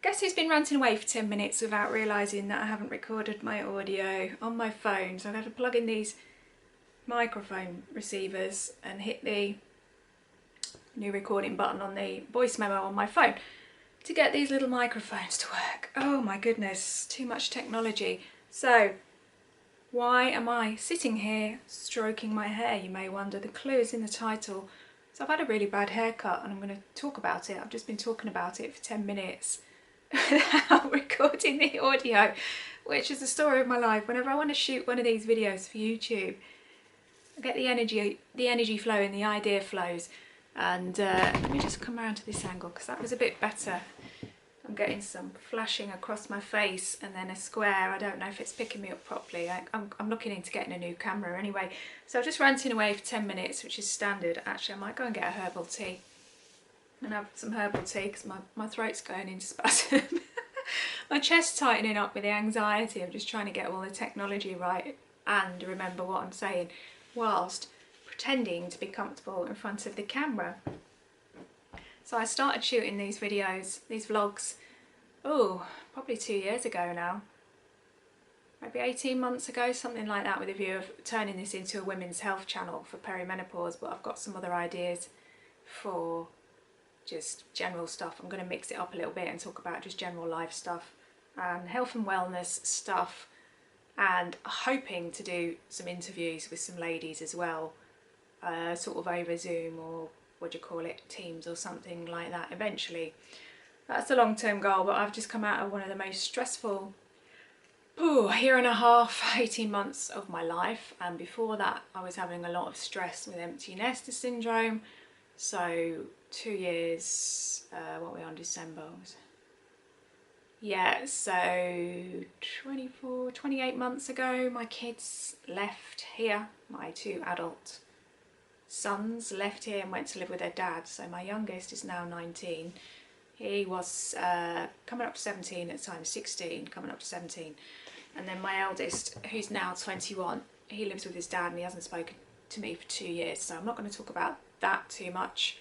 Guess who's been ranting away for 10 minutes without realising that I haven't recorded my audio on my phone. So I've had to plug in these microphone receivers and hit the new recording button on the voice memo on my phone to get these little microphones to work. Oh my goodness, too much technology. So why am I sitting here stroking my hair, you may wonder? The clue is in the title. So I've had a really bad haircut and I'm going to talk about it. I've just been talking about it for 10 minutes without recording the audio, which is the story of my life. Whenever I want to shoot one of these videos for YouTube, I get the energy flowing, the idea flows. And let me just come around to this angle because that was a bit better. I'm getting some flashing across my face and then a square. I don't know if it's picking me up properly. I'm looking into getting a new camera anyway. So I'm just ranting away for 10 minutes, which is standard. Actually, I might go and get a herbal tea and have some herbal tea because my throat's going into spasm. My chest's tightening up with the anxiety of just trying to get all the technology right and remember what I'm saying whilst pretending to be comfortable in front of the camera. So I started shooting these videos, these vlogs, probably 2 years ago now. Maybe 18 months ago, something like that, with a view of turning this into a women's health channel for perimenopause, but I've got some other ideas for just general stuff. I'm going to mix it up a little bit and talk about just general life stuff and health and wellness stuff, and hoping to do some interviews with some ladies as well, sort of over Zoom or what do you call it, Teams or something like that eventually. That's the long-term goal, but I've just come out of one of the most stressful year and a half, 18 months of my life, and before that I was having a lot of stress with empty nester syndrome. So 2 years, what are we on, December? Yeah, so 28 months ago my kids left here, my two adult sons left here and went to live with their dad. So my youngest is now 19. He was coming up to 17 at the time, 16, coming up to 17. And then my eldest, who's now 21, he lives with his dad and he hasn't spoken to me for 2 years. So I'm not going to talk about that too much,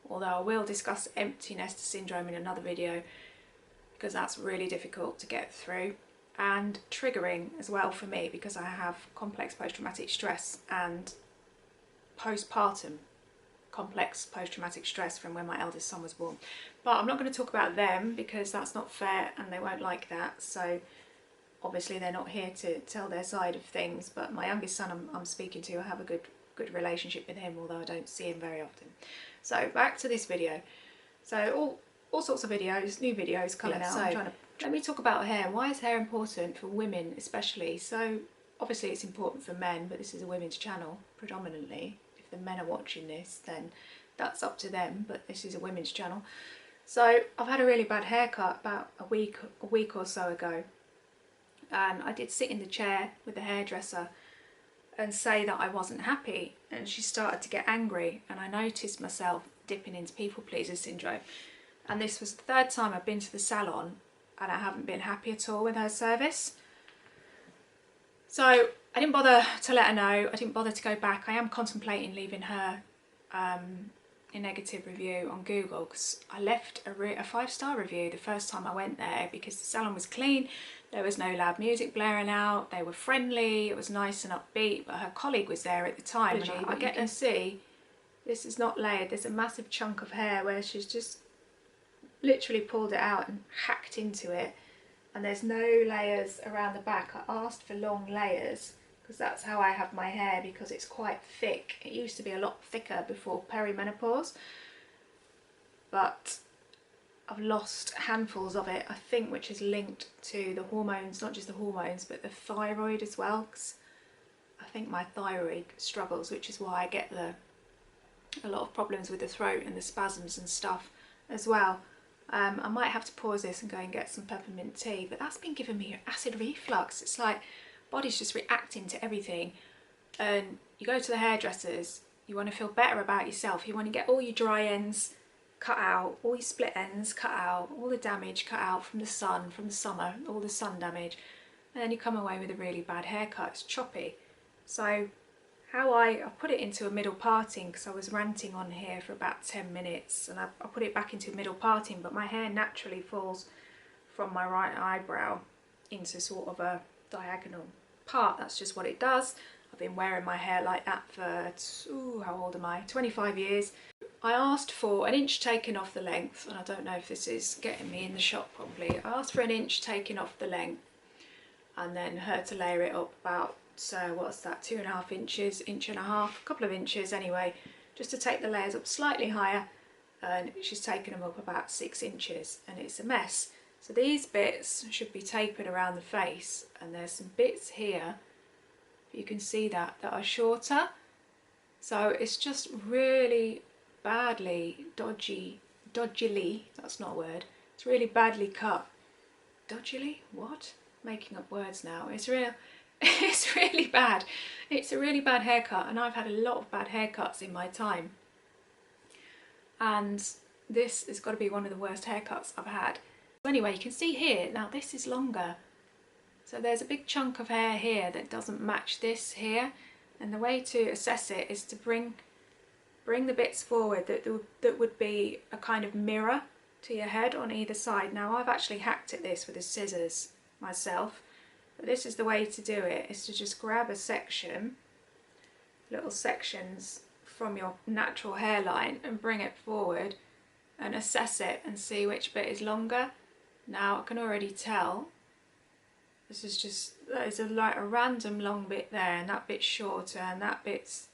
although I will discuss empty nester syndrome in another video because that's really difficult to get through and triggering as well for me because I have complex post-traumatic stress and postpartum complex post-traumatic stress from when my eldest son was born. But I'm not going to talk about them because that's not fair and they won't like that. So obviously they're not here to tell their side of things, but my youngest son I'm speaking to, I have a good relationship with him, although I don't see him very often. So back to this video. So all sorts of videos, new videos coming out. So let me talk about hair. Why is hair important for women especially? So obviously it's important for men, but this is a women's channel predominantly. If the men are watching this, then that's up to them, but this is a women's channel. So I've had a really bad haircut about a week or so ago, and I did sit in the chair with the hairdresser and say that I wasn't happy, and she started to get angry, and I noticed myself dipping into people pleaser syndrome. And this was the third time I've been to the salon and I haven't been happy at all with her service. So I didn't bother to let her know, I didn't bother to go back. I am contemplating leaving her a negative review on Google because I left a 5-star review the first time I went there because the salon was clean, there was no loud music blaring out, they were friendly, it was nice and upbeat, but her colleague was there at the time. And I get to see, this is not layered, there's a massive chunk of hair where she's just literally pulled it out and hacked into it, and there's no layers around the back. I asked for long layers because that's how I have my hair because it's quite thick. It used to be a lot thicker before perimenopause, but I've lost handfuls of it, I think, which is linked to the hormones, not just the hormones but the thyroid as well, because I think my thyroid struggles, which is why I get a lot of problems with the throat and the spasms and stuff as well. I might have to pause this and go and get some peppermint tea, but that's been giving me acid reflux. It's like body's just reacting to everything, and you go to the hairdressers, you want to feel better about yourself, you want to get all your dry ends cut out, all your split ends cut out, all the damage cut out from the sun, from the summer, all the sun damage, and then you come away with a really bad haircut. It's choppy. So how I put it into a middle parting because I was ranting on here for about 10 minutes, and I put it back into middle parting, but my hair naturally falls from my right eyebrow into sort of a diagonal part. That's just what it does. I've been wearing my hair like that for, how old am I? 25 years. I asked for an inch taken off the length, and I don't know if this is getting me in the shot properly. I asked for an inch taken off the length, and then her to layer it up about, so what's that, 2.5 inches, inch and a half, a couple of inches anyway, just to take the layers up slightly higher, and she's taken them up about 6 inches, and it's a mess. So these bits should be tapered around the face, and there's some bits here, you can see that are shorter. So it's just really badly, dodgily, that's not a word, it's really badly cut. Dodgily? What? Making up words now. It's really bad. It's a really bad haircut, and I've had a lot of bad haircuts in my time. And this has got to be one of the worst haircuts I've had. Anyway, you can see here, now this is longer. So there's a big chunk of hair here that doesn't match this here. And the way to assess it is to bring the bits forward that would be a kind of mirror to your head on either side. Now I've actually hacked at this with the scissors myself, but this is the way to do it, is to just grab a section, little sections from your natural hairline, and bring it forward and assess it and see which bit is longer. Now I can already tell this is just, that is like a random long bit there, and that bit's shorter, and that bit's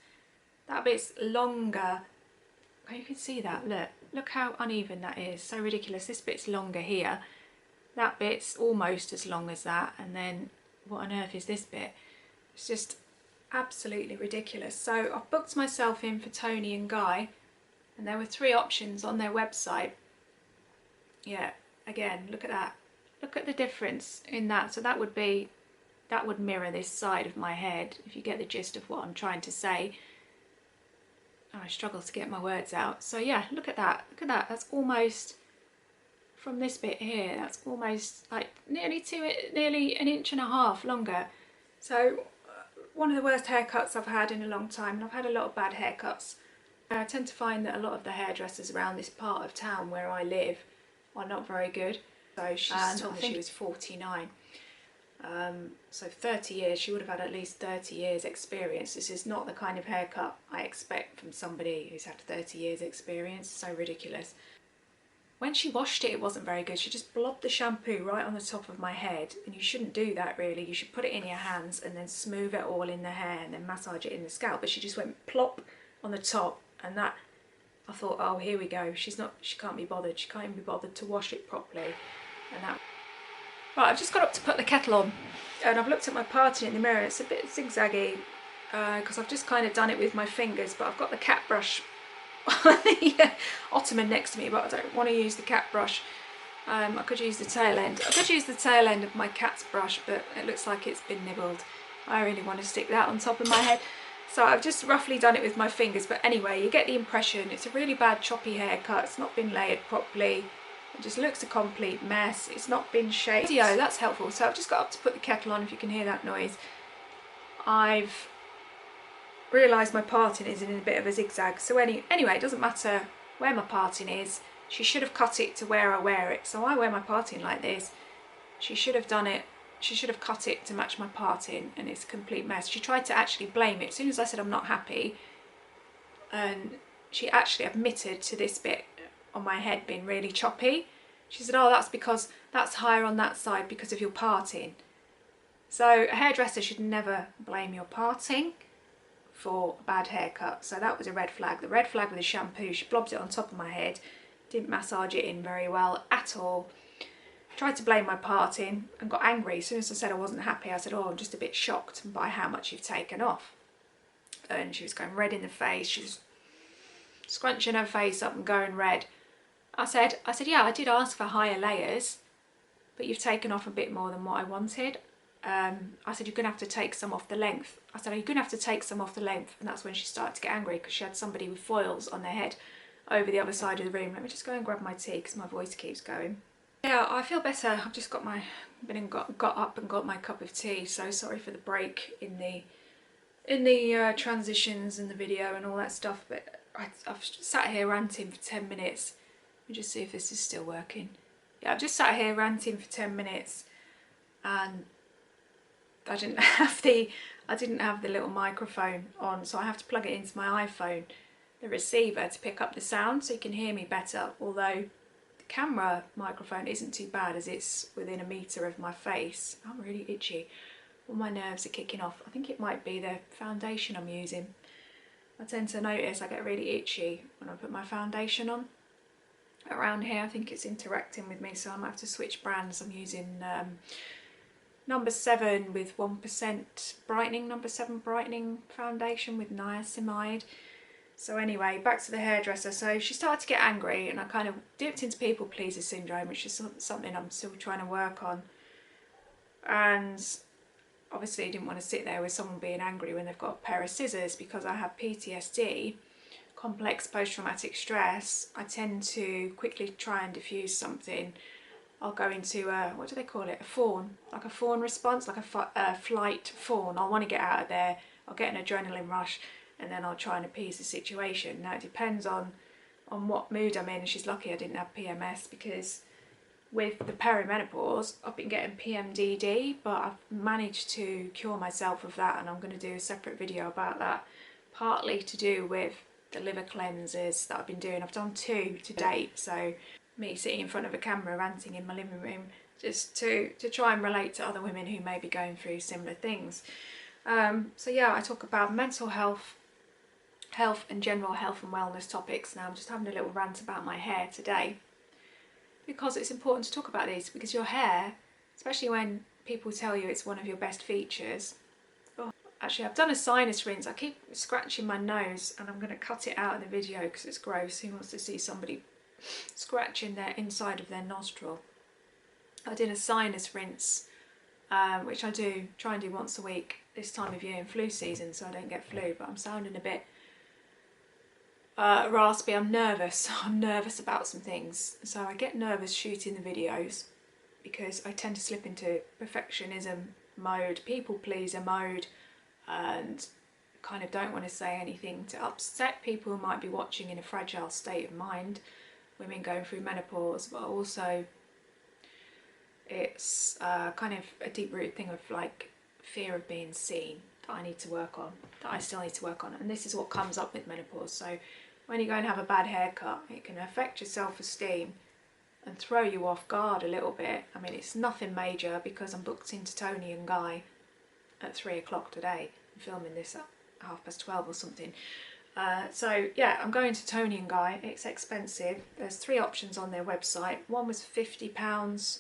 longer. Oh, you can see that, look how uneven that is, so ridiculous. This bit's longer here, that bit's almost as long as that, and then what on earth is this bit? It's just absolutely ridiculous. So I've booked myself in for Tony and Guy, and there were 3 options on their website. Yeah, again, look at that, look at the difference in that. So that would mirror this side of my head, if you get the gist of what I'm trying to say. Oh, I struggle to get my words out. So yeah, look at that, that's almost, from this bit here, that's almost like nearly an inch and a half longer. So one of the worst haircuts I've had in a long time, and I've had a lot of bad haircuts. I tend to find that a lot of the hairdressers around this part of town where I live are not very good. So she's told me she was 49. So 30 years, she would have had at least 30 years experience. This is not the kind of haircut I expect from somebody who's had 30 years experience. So ridiculous. When she washed it, it wasn't very good. She just blobbed the shampoo right on the top of my head, and you shouldn't do that really. You should put it in your hands and then smooth it all in the hair and then massage it in the scalp. But she just went plop on the top, and that, I thought, oh, here we go. She can't be bothered. She can't even be bothered to wash it properly. And that. Right, I've just got up to put the kettle on, and I've looked at my parting in the mirror. It's a bit zigzaggy because I've just kind of done it with my fingers, but I've got the cat brush on the ottoman next to me, but I don't want to use the cat brush. I could use the tail end. I could use the tail end of my cat's brush, but it looks like it's been nibbled. I really want to stick that on top of my head. So I've just roughly done it with my fingers, but anyway, you get the impression. It's a really bad choppy haircut. It's not been layered properly. It just looks a complete mess. It's not been shaped. Video, that's helpful. So I've just got up to put the kettle on, if you can hear that noise. I've realised my parting is in a bit of a zigzag. So anyway, it doesn't matter where my parting is. She should have cut it to where I wear it. So I wear my parting like this. She should have done it. She should have cut it to match my parting, and it's a complete mess. She tried to actually blame it. As soon as I said I'm not happy, and she actually admitted to this bit on my head being really choppy. She said, oh, that's because that's higher on that side because of your parting. So a hairdresser should never blame your parting for a bad haircut. So that was a red flag. The red flag with the shampoo, she blobbed it on top of my head, didn't massage it in very well at all. Tried to blame my parting and got angry. As soon as I said I wasn't happy, I said, oh, I'm just a bit shocked by how much you've taken off. And she was going red in the face. She was scrunching her face up and going red. I said, yeah, I did ask for higher layers, but you've taken off a bit more than what I wanted. I said, you're going to have to take some off the length. I said, are you going to have to take some off the length? And that's when she started to get angry, because she had somebody with foils on their head over the other side of the room. Let me just go and grab my tea because my voice keeps going. Yeah, I feel better. I've just got up and got my cup of tea. So sorry for the break in the transitions and the video and all that stuff. But I've sat here ranting for 10 minutes. Let me just see if this is still working. yeah, I've just sat here ranting for 10 minutes and I didn't have the little microphone on, so I have to plug it into my iPhone, the receiver, to pick up the sound so you can hear me better, although the camera microphone isn't too bad as it's within a metre of my face. I'm really itchy. All my nerves are kicking off. I think it might be the foundation I'm using. I tend to notice I get really itchy when I put my foundation on around here. I think it's interacting with me, so I might have to switch brands. I'm using number 7 with 1% brightening, number 7 brightening foundation with niacinamide. So anyway, back to the hairdresser. So she started to get angry and I kind of dipped into people pleaser syndrome, which is something I'm still trying to work on. And obviously I didn't want to sit there with someone being angry when they've got a pair of scissors, because I have PTSD, complex post-traumatic stress. I tend to quickly try and diffuse something. I'll go into a, what do they call it, a fawn, like a fawn response, like a flight fawn. I'll want to get out of there, I'll get an adrenaline rush, and then I'll try and appease the situation. Now it depends on what mood I'm in. She's lucky I didn't have PMS, because with the perimenopause I've been getting PMDD, but I've managed to cure myself of that, and I'm going to do a separate video about that, partly to do with the liver cleanses that I've been doing. I've done 2 to date, so me sitting in front of a camera ranting in my living room just to try and relate to other women who may be going through similar things. So yeah, I talk about mental health and general health and wellness topics. Now I'm just having a little rant about my hair today, because it's important to talk about these, because your hair, especially when people tell you it's one of your best features. Oh, actually I've done a sinus rinse. I keep scratching my nose and I'm going to cut it out of the video because it's gross. Who wants to see somebody scratching their inside of their nostril? I did a sinus rinse, which I try and do once a week this time of year in flu season, so I don't get flu, but I'm sounding a bit raspy. I'm nervous about some things, so I get nervous shooting the videos because I tend to slip into perfectionism mode, people pleaser mode, and kind of don't want to say anything to upset people who might be watching in a fragile state of mind, women going through menopause, but also it's kind of a deep-rooted thing of like fear of being seen that I need to work on, that I still need to work on, and this is what comes up with menopause. So when you go and have a bad haircut, it can affect your self-esteem and throw you off guard a little bit. I mean, it's nothing major because I'm booked into Tony and Guy at 3 o'clock today. I'm filming this at 12:30 or something. So yeah, I'm going to Tony and Guy. It's expensive. There's 3 options on their website. One was £50,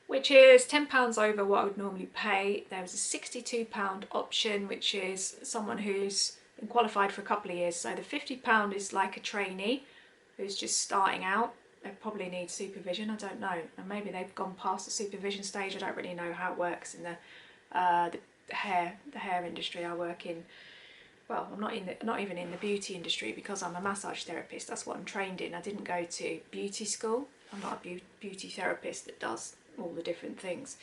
which is £10 over what I would normally pay. There was a £62 option, which is someone who's been qualified for a couple of years. So the £50 is like a trainee who's just starting out. They probably need supervision, I don't know. And maybe they've gone past the supervision stage. I don't really know how it works in the hair industry I work in. Well, I'm not even in the beauty industry, because I'm a massage therapist. That's what I'm trained in. I didn't go to beauty school. I'm not a beauty therapist that does all the different things.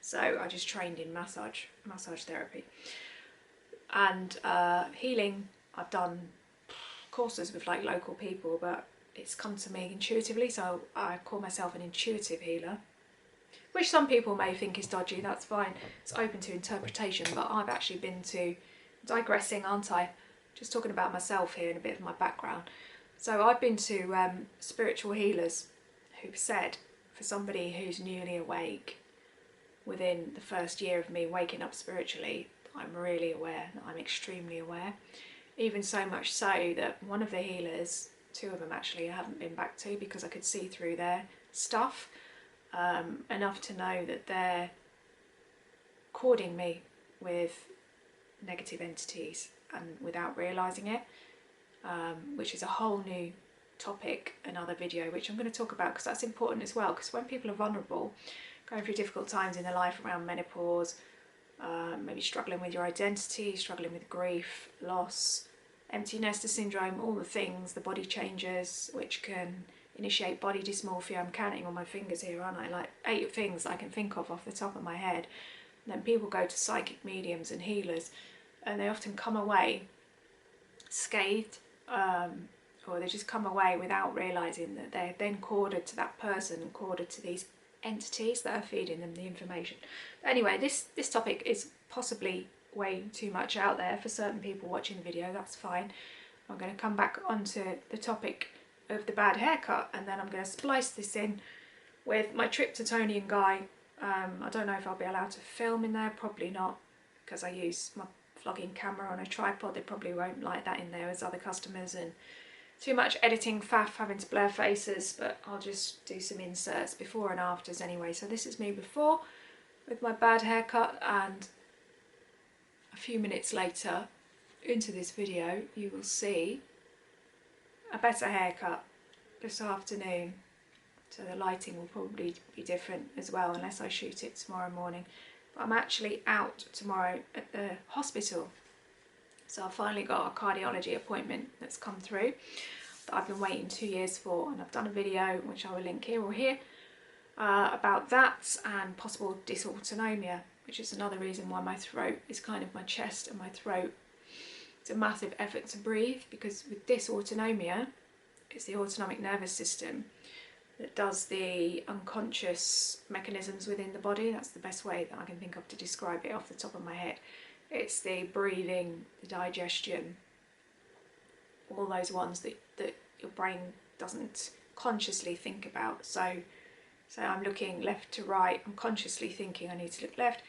So I just trained in massage therapy. And healing, I've done courses with like local people, but it's come to me intuitively. So I call myself an intuitive healer, which some people may think is dodgy. That's fine. It's open to interpretation. But I've actually been to, digressing, aren't I? Just talking about myself here and a bit of my background. So I've been to spiritual healers who've said, for somebody who's newly awake, within the first year of me waking up spiritually, I'm really aware, I'm extremely aware. Even so much so that one of the healers, 2 of them actually, I haven't been back to because I could see through their stuff, enough to know that they're cording me with negative entities and without realising it, which is a whole new topic, another video which I'm going to talk about, because that's important as well. Because when people are vulnerable, going through difficult times in their life around menopause, maybe struggling with your identity, struggling with grief, loss, empty nester syndrome, all the things, the body changes which can initiate body dysmorphia. I'm counting on my fingers here, aren't I? Like 8 things I can think of off the top of my head. And then people go to psychic mediums and healers, and they often come away scathed, or they just come away without realising that they're then corded to that person and corded to these entities that are feeding them the information. But anyway, this topic is possibly way too much out there for certain people watching the video. That's fine. I'm going to come back onto the topic of the bad haircut, and then I'm going to splice this in with my Tryptonian guy. I don't know if I'll be allowed to film in there, probably not, because I use my vlogging camera on a tripod. They probably won't like that in there as other customers, and too much editing faff having to blur faces, but I'll just do some inserts before and afters anyway. So this is me before with my bad haircut, and a few minutes later into this video you will see a better haircut this afternoon. So the lighting will probably be different as well unless I shoot it tomorrow morning. But I'm actually out tomorrow at the hospital. So I've finally got a cardiology appointment that's come through that I've been waiting 2 years for, and I've done a video which I will link here or here about that and possible dysautonomia, which is another reason why my throat is kind of, my chest and my throat, it's a massive effort to breathe, because with dysautonomia, it's the autonomic nervous system that does the unconscious mechanisms within the body. That's the best way that I can think of to describe it off the top of my head. It's the breathing, the digestion, all those ones that your brain doesn't consciously think about. So I'm looking left to right, I'm consciously thinking I need to look left,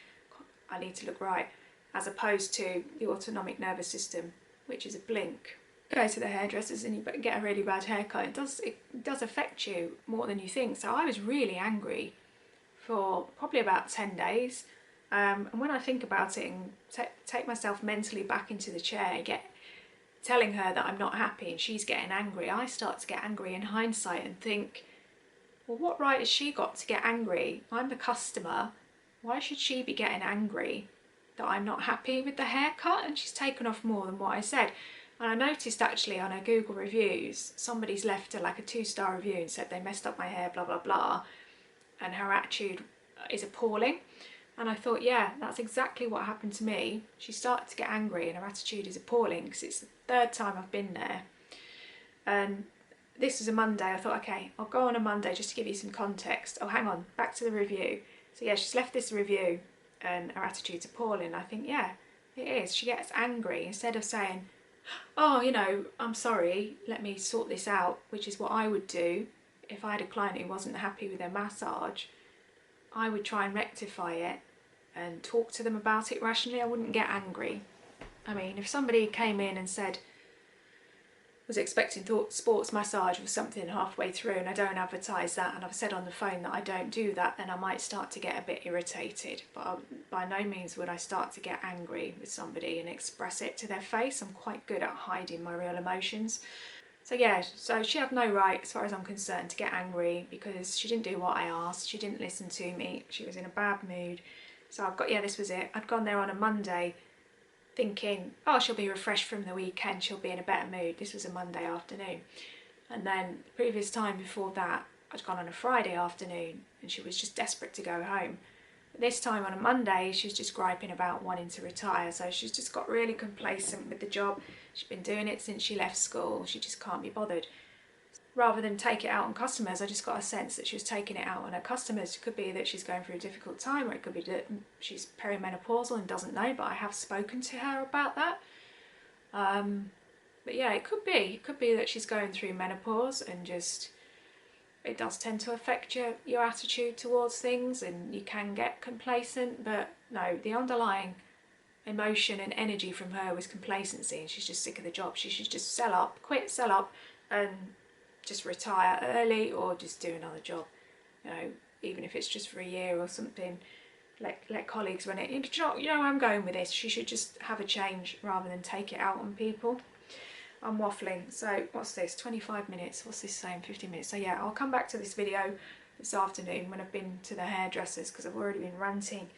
I need to look right, as opposed to the autonomic nervous system, which is a blink. Go to the hairdressers and you get a really bad haircut. It does affect you more than you think. So I was really angry for probably about 10 days. And when I think about it and take myself mentally back into the chair and telling her that I'm not happy and she's getting angry, I start to get angry in hindsight and think, well, what right has she got to get angry? I'm the customer. Why should she be getting angry that I'm not happy with the haircut? And she's taken off more than what I said. And I noticed actually on her Google reviews, somebody's left her like a 2-star review and said they messed up my hair, blah, blah, blah. And her attitude is appalling. And I thought, yeah, that's exactly what happened to me. She started to get angry and her attitude is appalling, because it's the 3rd time I've been there. And this was a Monday. I thought, okay, I'll go on a Monday just to give you some context. Oh, hang on, back to the review. So yeah, she's left this review and her attitude's appalling. I think, yeah, it is. She gets angry instead of saying, oh, you know, I'm sorry, let me sort this out, which is what I would do if I had a client who wasn't happy with their massage. I would try and rectify it and talk to them about it rationally. I wouldn't get angry. I mean, if somebody came in and said, was expecting sports massage or something halfway through, and I don't advertise that, and I've said on the phone that I don't do that, then I might start to get a bit irritated. But by no means would I start to get angry with somebody and express it to their face. I'm quite good at hiding my real emotions. So yeah, so she had no right, as far as I'm concerned, to get angry because she didn't do what I asked. She didn't listen to me. She was in a bad mood. So I've got, yeah, this was it. I'd gone there on a Monday thinking, oh, she'll be refreshed from the weekend, she'll be in a better mood. This was a Monday afternoon. And then the previous time before that, I'd gone on a Friday afternoon and she was just desperate to go home. But this time on a Monday, she was just griping about wanting to retire. So she's just got really complacent with the job. She's been doing it since she left school. She just can't be bothered. Rather than take it out on customers, I just got a sense that she was taking it out on her customers. It could be that she's going through a difficult time, or it could be that she's perimenopausal and doesn't know, but I have spoken to her about that. But yeah, it could be that she's going through menopause and just, it does tend to affect your attitude towards things and you can get complacent. But no, the underlying emotion and energy from her was complacency, and she's just sick of the job. She should just sell up, and just retire early, or just do another job, you know, even if it's just for a year or something. Let colleagues run it. You know where I'm going with this. She should just have a change rather than take it out on people. I'm waffling. So what's this, 25 minutes? What's this saying, 50 minutes? So yeah, I'll come back to this video this afternoon when I've been to the hairdressers, because I've already been ranting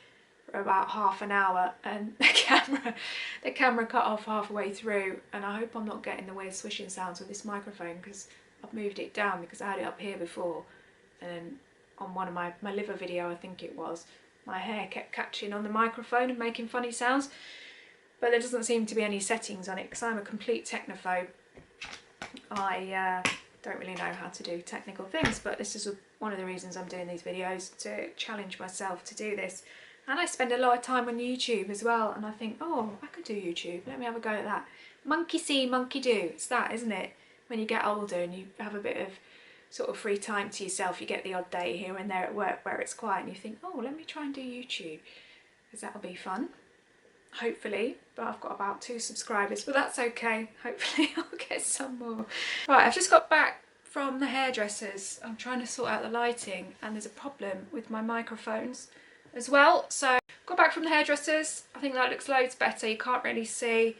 for about half an hour and the camera cut off halfway through, and I hope I'm not getting the weird swishing sounds with this microphone, because I've moved it down because I had it up here before, and on one of my liver video, I think it was, my hair kept catching on the microphone and making funny sounds. But there doesn't seem to be any settings on it because I'm a complete technophobe. I don't really know how to do technical things, but this is one of the reasons I'm doing these videos, to challenge myself to do this. And I spend a lot of time on YouTube as well, and I think, oh, I could do YouTube, let me have a go at that. Monkey see, monkey do, it's that, isn't it? When you get older and you have a bit of sort of free time to yourself, you get the odd day here and there at work where it's quiet and you think, oh, let me try and do YouTube, because that'll be fun. Hopefully, but I've got about 2 subscribers, but that's okay. Hopefully I'll get some more. Right, I've just got back from the hairdressers. I'm trying to sort out the lighting and there's a problem with my microphones as well. So got back from the hairdressers. I think that looks loads better. You can't really see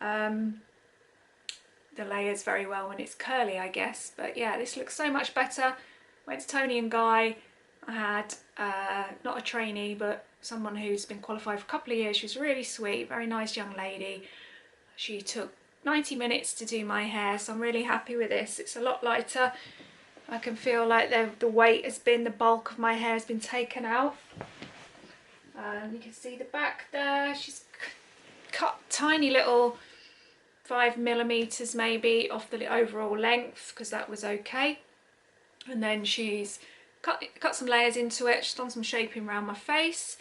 the layers very well when it's curly, I guess. But yeah, this looks so much better. Went to Tony and Guy. I had not a trainee, but someone who's been qualified for a couple of years. She was really sweet, very nice young lady. She took 90 minutes to do my hair, so I'm really happy with this. It's a lot lighter. I can feel like the weight has been, the bulk of my hair has been taken out. You can see the back there. She's cut tiny little 5mm maybe off the overall length, because that was okay. And then she's cut some layers into it. She's done some shaping around my face,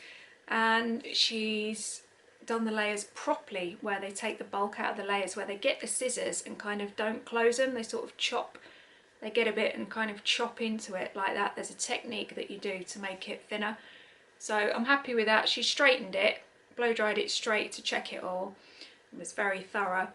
and she's done the layers properly, where they take the bulk out of the layers, where they get the scissors and kind of don't close them. They sort of chop, they get a bit and kind of chop into it like that. There's a technique that you do to make it thinner. So I'm happy with that. She straightened it, blow dried it straight to check it all. It was very thorough.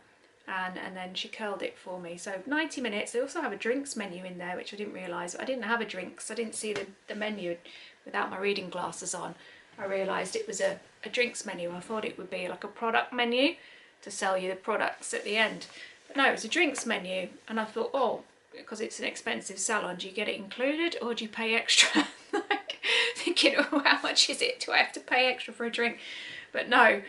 And then she curled it for me. So 90 minutes. They also have a drinks menu in there, which I didn't realise. I didn't have a drinks. I didn't see the menu without my reading glasses on. I realised it was a drinks menu. I thought it would be like a product menu to sell you the products at the end. But no, it was a drinks menu. And I thought, oh, because it's an expensive salon, do you get it included or do you pay extra? Like, thinking, oh, how much is it? Do I have to pay extra for a drink? But no,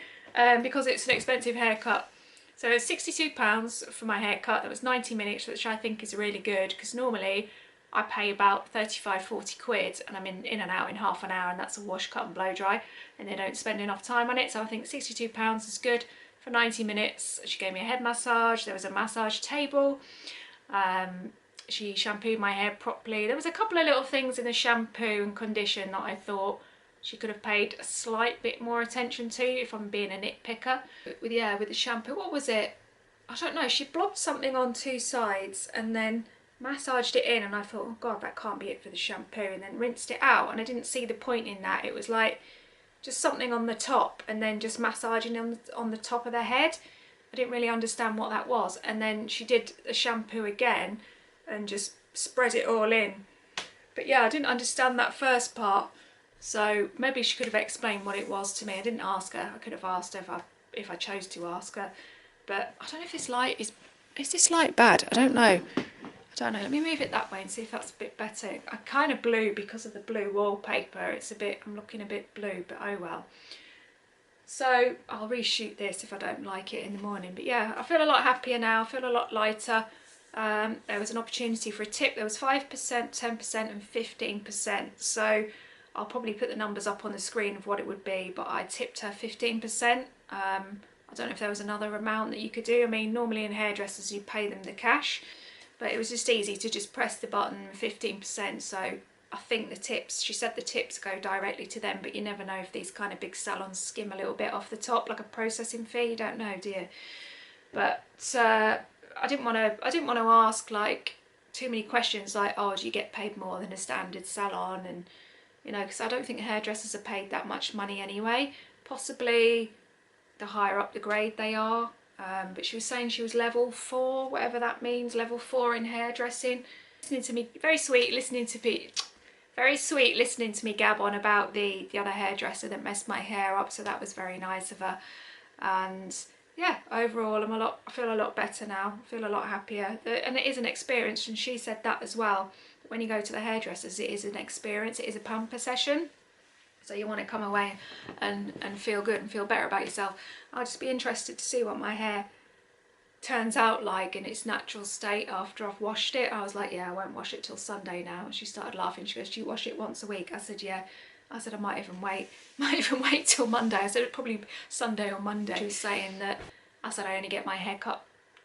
because it's an expensive haircut. So it's £62 for my haircut. That was 90 minutes, which I think is really good, because normally I pay about 35–40 quid and I'm in and out in half an hour, and that's a wash, cut and blow dry, and they don't spend enough time on it. So I think £62 is good for 90 minutes. She gave me a head massage. There was a massage table. She shampooed my hair properly. There was a couple of little things in the shampoo and condition that I thought she could have paid a slight bit more attention to, if I'm being a nitpicker. With the shampoo, what was it? I don't know, she blobbed something on 2 sides and then massaged it in, and I thought, oh God, that can't be it for the shampoo, and then rinsed it out, and I didn't see the point in that. It was like just something on the top and then just massaging on the top of the head. I didn't really understand what that was. And then she did the shampoo again and just spread it all in. But yeah, I didn't understand that first part. So maybe she could have explained what it was to me. I didn't ask her. I could have asked her if I chose to ask her. But I don't know if this light is this light bad? I don't know. Let me move it that way and see if that's a bit better. I kind of blue because of the blue wallpaper. It's a bit, I'm looking a bit blue, but oh well. So I'll reshoot this if I don't like it in the morning. But yeah, I feel a lot happier now. I feel a lot lighter. There was an opportunity for a tip. There was 5%, 10% and 15%. So I'll probably put the numbers up on the screen of what it would be, but I tipped her 15%. I don't know if there was another amount that you could do. I mean, normally in hairdressers you pay them the cash, but it was just easy to just press the button, 15%. So I think the tips, she said the tips go directly to them, but you never know if these kind of big salons skim a little bit off the top, like a processing fee. You don't know, do you? But I didn't want to ask like too many questions like, oh, do you get paid more than a standard salon? And you know, because I don't think hairdressers are paid that much money anyway. Possibly the higher up the grade they are. But she was saying she was level 4, whatever that means, level 4 in hairdressing. Listening to me, very sweet listening to me gab on about the other hairdresser that messed my hair up. So that was very nice of her. And yeah, overall I feel a lot better now. I feel a lot happier. And it is an experience, and she said that as well. When you go to the hairdressers, it is an experience, it is a pamper session. So you want to come away and feel good and feel better about yourself. I'll just be interested to see what my hair turns out like in its natural state after I've washed it. I was like, yeah, I won't wash it till Sunday now. And she started laughing. She goes, do you wash it once a week? I said, yeah. I said, I might even wait till Monday. I said, probably Sunday or Monday. She was saying that, I said, I only get my hair cut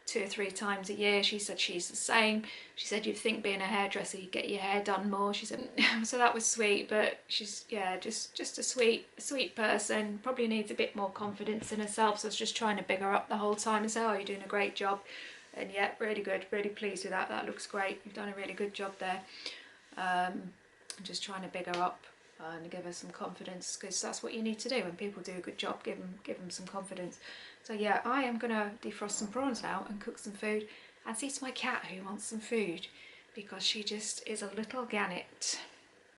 2 or 3 times a year. She said she's the same. She said you'd think being a hairdresser you'd get your hair done more. She said so that was sweet, but she's just a sweet person. Probably needs a bit more confidence in herself, so I was just trying to big her up the whole time and say, oh, you're doing a great job. And yeah, really good, really pleased with that. That looks great. You've done a really good job there. I'm just trying to big her up and give her some confidence, because that's what you need to do when people do a good job. Give them some confidence. So yeah, I am gonna defrost some prawns now and cook some food and see to my cat who wants some food, because she just is a little gannet.